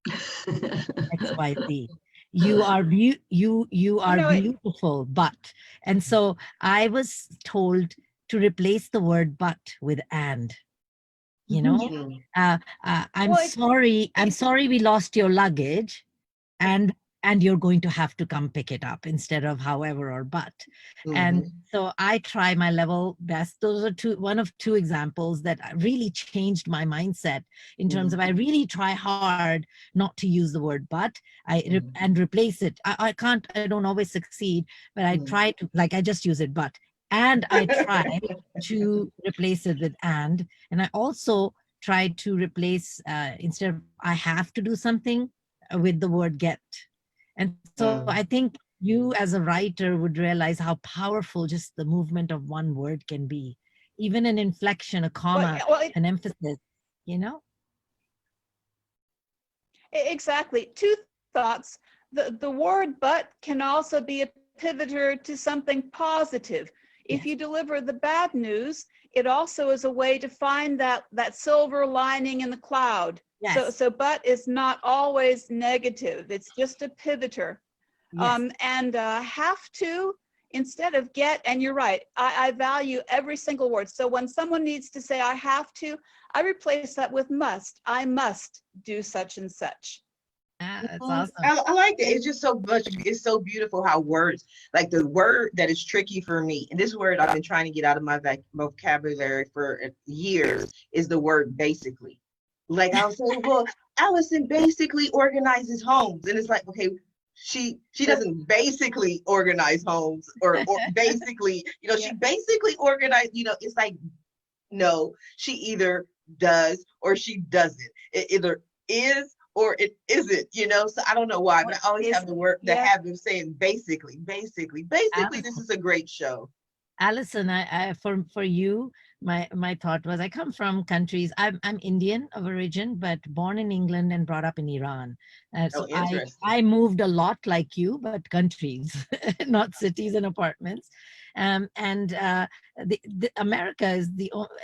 XYZ. You are you are beautiful, but. And so I was told to replace the word but with and. Mhm. I'm Well, sorry. I'm sorry we lost your luggage, and you're going to have to come pick it up instead of however or but. And Mhm. so I try my level best. Those are one of two examples that really changed my mindset in terms of I really try hard not to use the word but and replace it. I don't always succeed, but I try to, like, I just use it but, and I try to replace it with and I also try to replace instead of I have to do something with the word get. And so I think you as a writer would realize how powerful just the movement of one word can be, even an inflection, a comma, an emphasis, you know? Exactly. Two thoughts. The word but can also be a pivoter to something positive. If you deliver the bad news, it also is a way to find that silver lining in the cloud. Yes. So but is not always negative. It's just a pivoter. Yes. And have to instead of get, and you're right, I value every single word. So when someone needs to say I have to, I replace that with must. I must do such and such. That's awesome. I like that. It's just so much. It's so beautiful how words, like the word that is tricky for me, and this word I've been trying to get out of my vocabulary for years, is the word basically. Like I'll say, well, Allison basically organizes homes, and it's like, okay, she doesn't basically organize homes, or basically, she basically organized. It's like, no, she either does or she doesn't. It either is or it isn't, So I don't know why, but I always have the habit of saying basically. This is a great show. Allison, for you, my thought was I come from countries. I'm Indian of origin, but born in England and brought up in Iran. So I moved a lot like you, but countries, not cities and apartments. And America is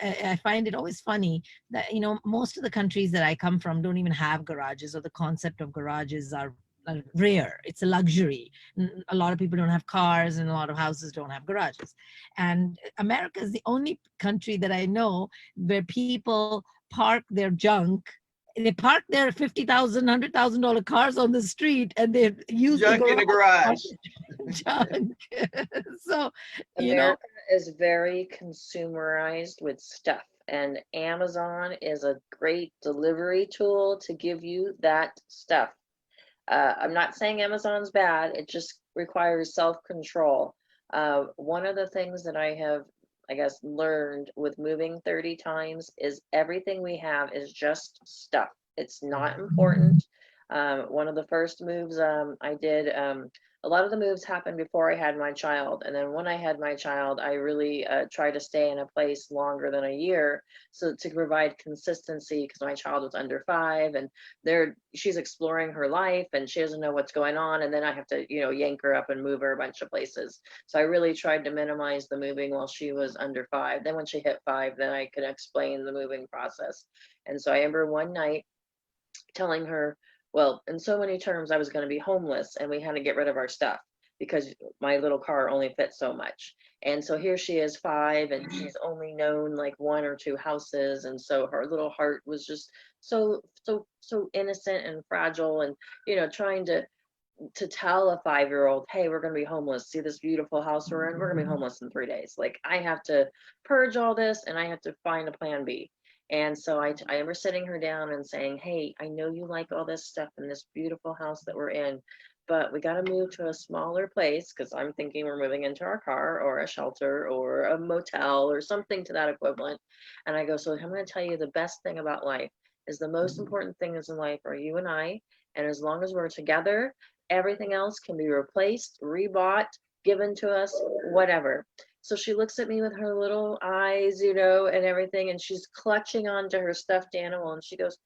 I find it always funny that most of the countries that I come from don't even have garages, or the concept of garages are rare. It's a luxury. A lot of people don't have cars, and a lot of houses don't have garages. And America is the only country that I know where people park their junk. They park their $50,000, $100,000 cars on the street, and they use junk in the garage. Junk. So, America is very consumerized with stuff, and Amazon is a great delivery tool to give you that stuff. I'm not saying Amazon's bad, it just requires self-control. One of the things that I have, I guess, learned with moving 30 times is everything we have is just stuff. It's not important. One of the first moves I did, a lot of the moves happened before I had my child. And then when I had my child, I really tried to stay in a place longer than a year, so to provide consistency, because my child was under 5 and she's exploring her life and she doesn't know what's going on. And then I have to, yank her up and move her a bunch of places. So I really tried to minimize the moving while she was under 5. Then when she hit 5, then I could explain the moving process. And so I remember one night telling her, well, in so many terms, I was going to be homeless and we had to get rid of our stuff because my little car only fits so much. And so here she is 5 and she's only known like 1 or 2 houses. And so her little heart was just so innocent and fragile, and, trying to tell a 5-year-old, hey, we're going to be homeless. See this beautiful house we're in? We're going to be homeless in 3 days. Like, I have to purge all this and I have to find a plan B. And so I remember sitting her down and saying, hey, I know you like all this stuff in this beautiful house that we're in, but we got to move to a smaller place because I'm thinking we're moving into our car or a shelter or a motel or something to that equivalent. And I go, so I'm going to tell you the best thing about life is the most important things in life are you and I. And as long as we're together, everything else can be replaced, rebought, given to us, whatever. So she looks at me with her little eyes, you know, and everything, and she's clutching onto her stuffed animal, and she goes,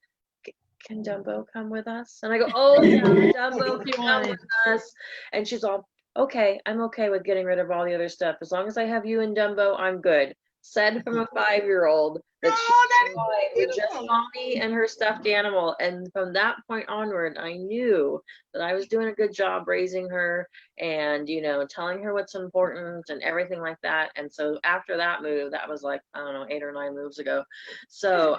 can Dumbo come with us? And I go, oh yeah, Dumbo can come with us. And she's all, okay, I'm okay with getting rid of all the other stuff. As long as I have you and Dumbo, I'm good. Said from a 5-year-old that she was just Mommy and her stuffed animal. And from that point onward, I knew that I was doing a good job raising her and, you know, telling her what's important and everything like that. And so after that move, that was like, I don't know, 8 or 9 moves ago. So,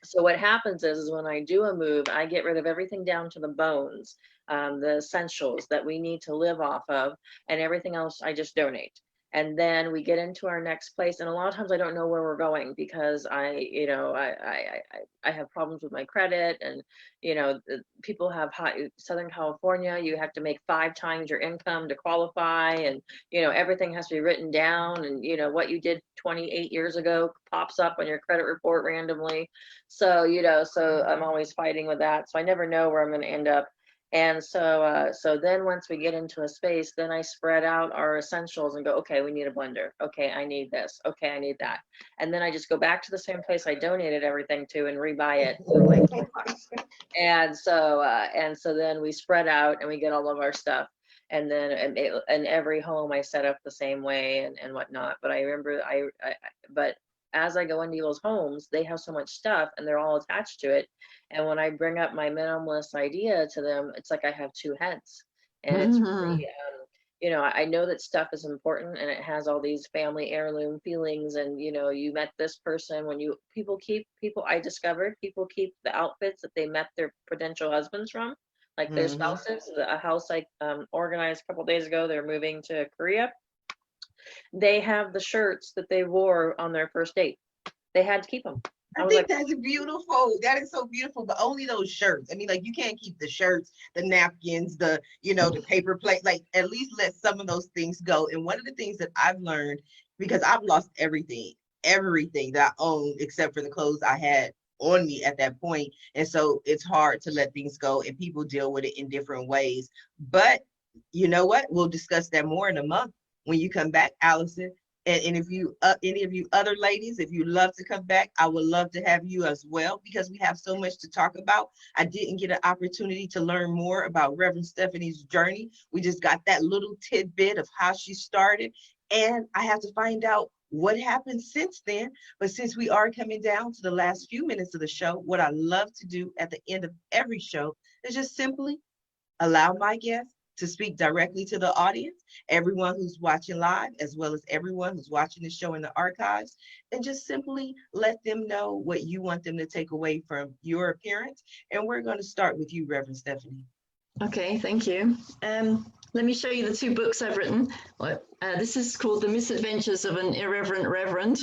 so what happens is when I do a move, I get rid of everything down to the bones, the essentials that we need to live off of, and everything else I just donate. And then we get into our next place, and a lot of times I don't know where we're going because you know, I have problems with my credit, and you know, people have high Southern California. You have to make 5 times your income to qualify, and you know, everything has to be written down, and you know, what you did 28 years ago pops up on your credit report randomly. So you know, so I'm always fighting with that. So I never know where I'm going to end up. And so, so then once we get into a space, then I spread out our essentials and go, okay, we need a blender. Okay, I need this. Okay, I need that. And then I just go back to the same place I donated everything to and rebuy it. For like $2. And so then we spread out and we get all of our stuff. And then and every home I set up the same way and whatnot. But I remember but as I go into those homes, they have so much stuff and they're all attached to it. And when I bring up my minimalist idea to them, it's like I have 2 heads. And it's really, you know, I know that stuff is important and it has all these family heirloom feelings. And, you know, you met this person when I discovered people keep the outfits that they met their potential husbands from, like their spouses. A house I organized a couple days ago, they're moving to Korea. They have the shirts that they wore on their first date. They had to keep them. I think that's beautiful. That is so beautiful, but only those shirts. I mean, like you can't keep the shirts, the napkins, the, you know, the paper plate, like at least let some of those things go. And one of the things that I've learned, because I've lost everything that I owned, except for the clothes I had on me at that point. And so it's hard to let things go and people deal with it in different ways. But you know what? We'll discuss that more in a month when you come back, Allison. And if you, any of you other ladies, if you love to come back, I would love to have you as well, because we have so much to talk about. I didn't get an opportunity to learn more about Reverend Stephanie's journey. We just got that little tidbit of how she started. And I have to find out what happened since then. But since we are coming down to the last few minutes of the show, what I love to do at the end of every show is just simply allow my guests to speak directly to the audience, everyone who's watching live, as well as everyone who's watching the show in the archives, and just simply let them know what you want them to take away from your appearance. And we're going to start with you, Reverend Stephanie. Okay, thank you. Let me show you the 2 books I've written. This is called The Misadventures of an Irreverent Reverend.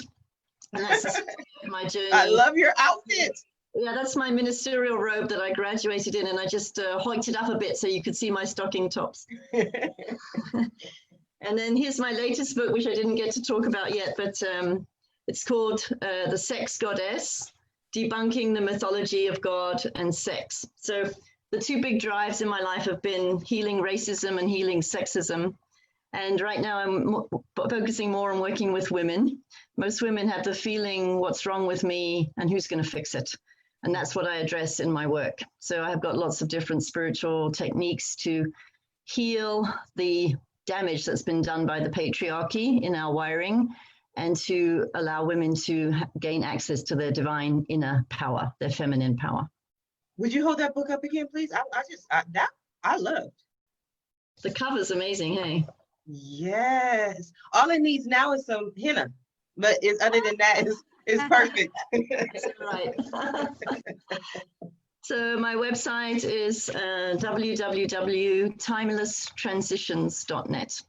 And that's my journey. I love your outfit. Yeah, that's my ministerial robe that I graduated in, and I just hoiked it up a bit so you could see my stocking tops. And then here's my latest book, which I didn't get to talk about yet, but it's called The Sex Goddess, Debunking the Mythology of God and Sex. So the 2 big drives in my life have been healing racism and healing sexism. And right now I'm focusing more on working with women. Most women have the feeling, what's wrong with me and who's going to fix it? And that's what I address in my work. So I have got lots of different spiritual techniques to heal the damage that's been done by the patriarchy in our wiring, and to allow women to gain access to their divine inner power, their feminine power. Would you hold that book up again, please? I loved. The cover's amazing, hey? Yes. All it needs now is some henna, but other than that, it's perfect. Right. So my website is www.timelesstransitions.net.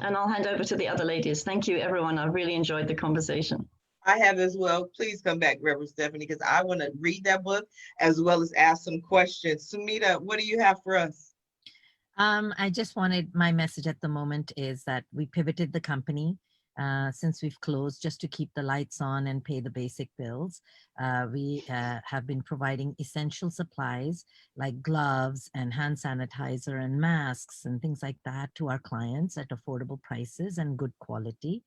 And I'll hand over to the other ladies. Thank you, everyone. I really enjoyed the conversation. I have as well. Please come back, Reverend Stephanie, because I want to read that book as well as ask some questions. Sumita, what do you have for us? I just wanted my message at the moment is that we pivoted the company since we've closed just to keep the lights on and pay the basic bills. We have been providing essential supplies like gloves and hand sanitizer and masks and things like that to our clients at affordable prices and good quality.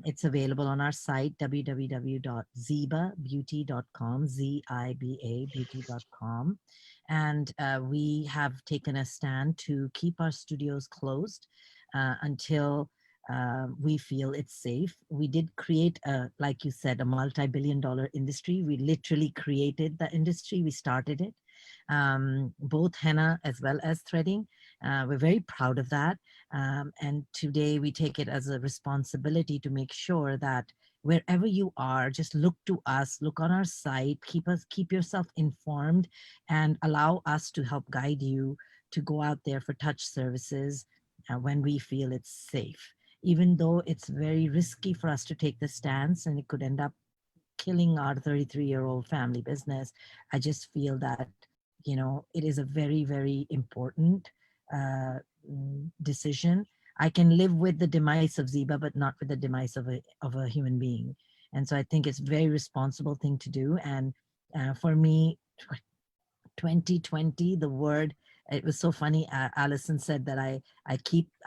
It's available on our site, www.zibabeauty.com, Z-I-B-A beauty.com. And we have taken a stand to keep our studios closed until we feel it's safe. We did create, like you said, a multi-billion-dollar industry. We literally created the industry. We started it, both henna as well as threading. We're very proud of that. And today we take it as a responsibility to make sure that wherever you are, just look to us, look on our site, keep yourself informed, and allow us to help guide you to go out there for touch services when we feel it's safe. Even though it's very risky for us to take the stance and it could end up killing our 33-year-old family business, I just feel that, it is a very, very important decision. I can live with the demise of Ziba, but not with the demise of a human being. And so I think it's a very responsible thing to do. And for me, 2020, the word, it was so funny. Allison said that I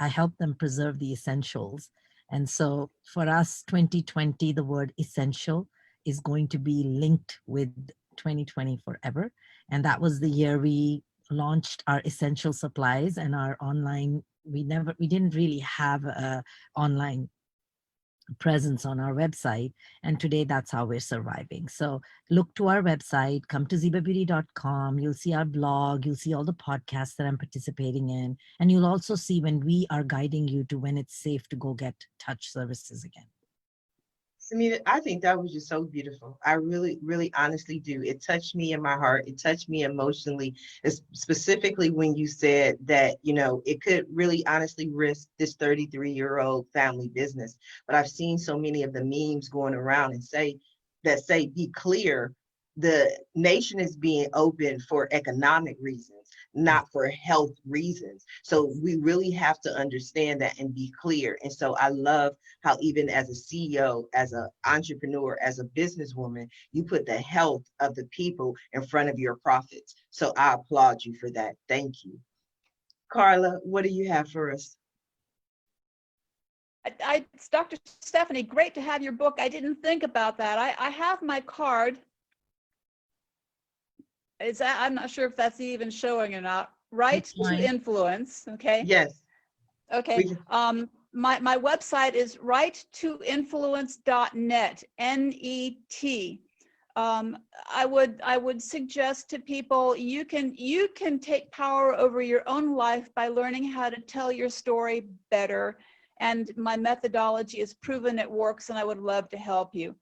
help them preserve the essentials. And so for us, 2020, the word essential is going to be linked with 2020 forever. And that was the year we launched our essential supplies and our online. We didn't really have a online presence on our website, and today that's how we're surviving. So look to our website, come to zibabeauty.com. You'll see our blog, you'll see all the podcasts that I'm participating in, and you'll also see when we are guiding you to when it's safe to go get touch services again. Samita, I think that was just so beautiful. I really, really honestly do. It touched me in my heart. It touched me emotionally, specifically when you said that, it could really honestly risk this 33-year-old family business. But I've seen so many of the memes going around and say, be clear, the nation is being open for economic reasons, not for health reasons. So we really have to understand that and be clear. And so I love how even as a CEO, as an entrepreneur, as a businesswoman, you put the health of the people in front of your profits. So I applaud you for that. Thank you. Carla, what do you have for us? It's Dr. Stephanie, great to have your book. I didn't think about that. I have my card. I'm not sure if that's even showing or not. Right to Influence. Okay. Yes. Okay. My website is righttoinfluence.net. N-E-T. I would suggest to people you can take power over your own life by learning how to tell your story better. And my methodology is proven it works, and I would love to help you.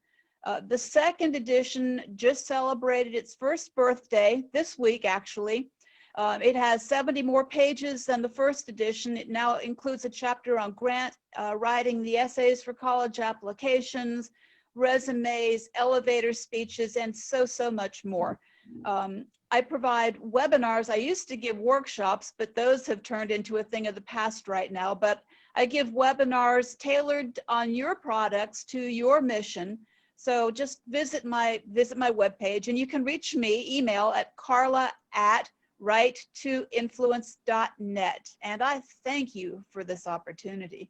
The second edition just celebrated its first birthday this week, actually. It has 70 more pages than the first edition. It now includes a chapter on grant writing, the essays for college applications, resumes, elevator speeches, and so much more. I provide webinars. I used to give workshops, but those have turned into a thing of the past right now. But I give webinars tailored on your products to your mission. So just visit my webpage, and you can reach me, email at carla@righttoinfluence.net. And I thank you for this opportunity.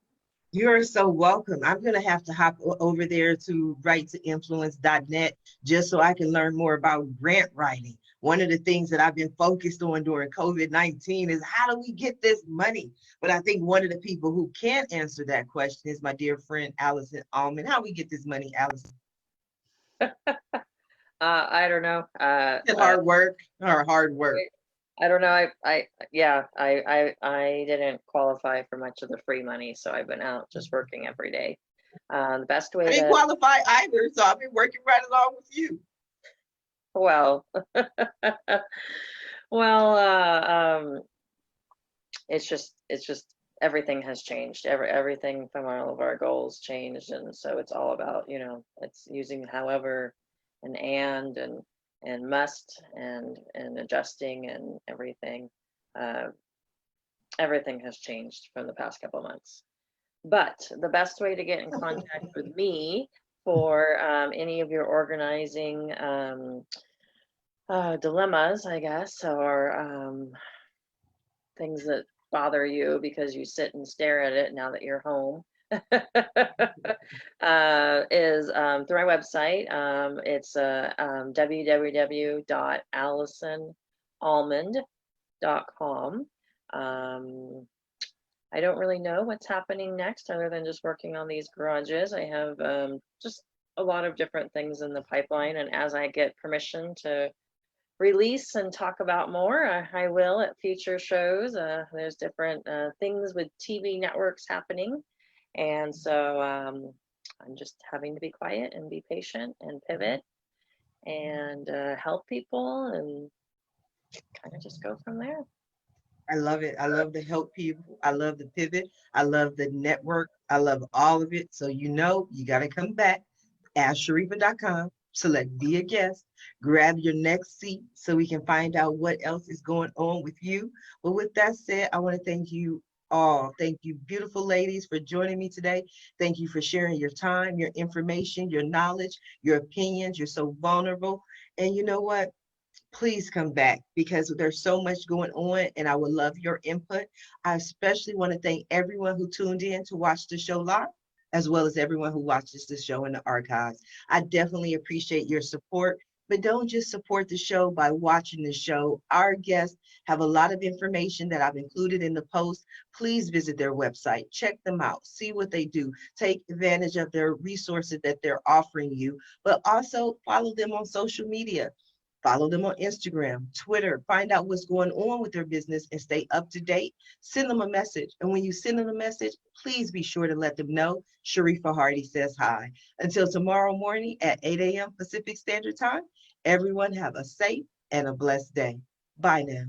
You're so welcome. I'm going to have to hop over there to righttoinfluence.net just so I can learn more about grant writing. One of the things that I've been focused on during COVID-19 is how do we get this money? But I think one of the people who can answer that question is my dear friend, Allison Almond. How we get this money, Allison? I don't know. Hard work or hard work? I don't know. I didn't qualify for much of the free money, so I've been out just working every day. The best way I didn't qualify either, so I've been working right along with you. Well, it's just everything has changed. Everything from all of our goals changed, and so it's all about, it's using however and must and adjusting and everything. everything has changed from the past couple months. But the best way to get in contact with me for any of your organizing dilemmas, I guess, or things that bother you because you sit and stare at it now that you're home, is through my website. It's www.allisonalmond.com. I don't really know what's happening next other than just working on these garages. I have just a lot of different things in the pipeline, and as I get permission to release and talk about more, I will at future shows. There's different things with TV networks happening, and so I'm just having to be quiet and be patient and pivot and help people and kind of just go from there. I love it. I love to help people. I love the pivot. I love the network. I love all of it. So you got to come back. AskSharifa.com. Select Be a Guest. Grab your next seat so we can find out what else is going on with you. But with that said, I want to thank you all. Thank you, beautiful ladies, for joining me today. Thank you for sharing your time, your information, your knowledge, your opinions. You're so vulnerable. And you know what? Please come back because there's so much going on and I would love your input. I especially want to thank everyone who tuned in to watch the show live, as well as everyone who watches the show in the archives. I definitely appreciate your support, but don't just support the show by watching the show. Our guests have a lot of information that I've included in the post. Please visit their website, check them out, see what they do, take advantage of their resources that they're offering you, but also follow them on social media. Follow them on Instagram, Twitter, find out what's going on with their business and stay up to date. Send them a message. And when you send them a message, please be sure to let them know Sharifa Hardy says hi. Until tomorrow morning at 8 a.m. Pacific Standard Time, everyone have a safe and a blessed day. Bye now.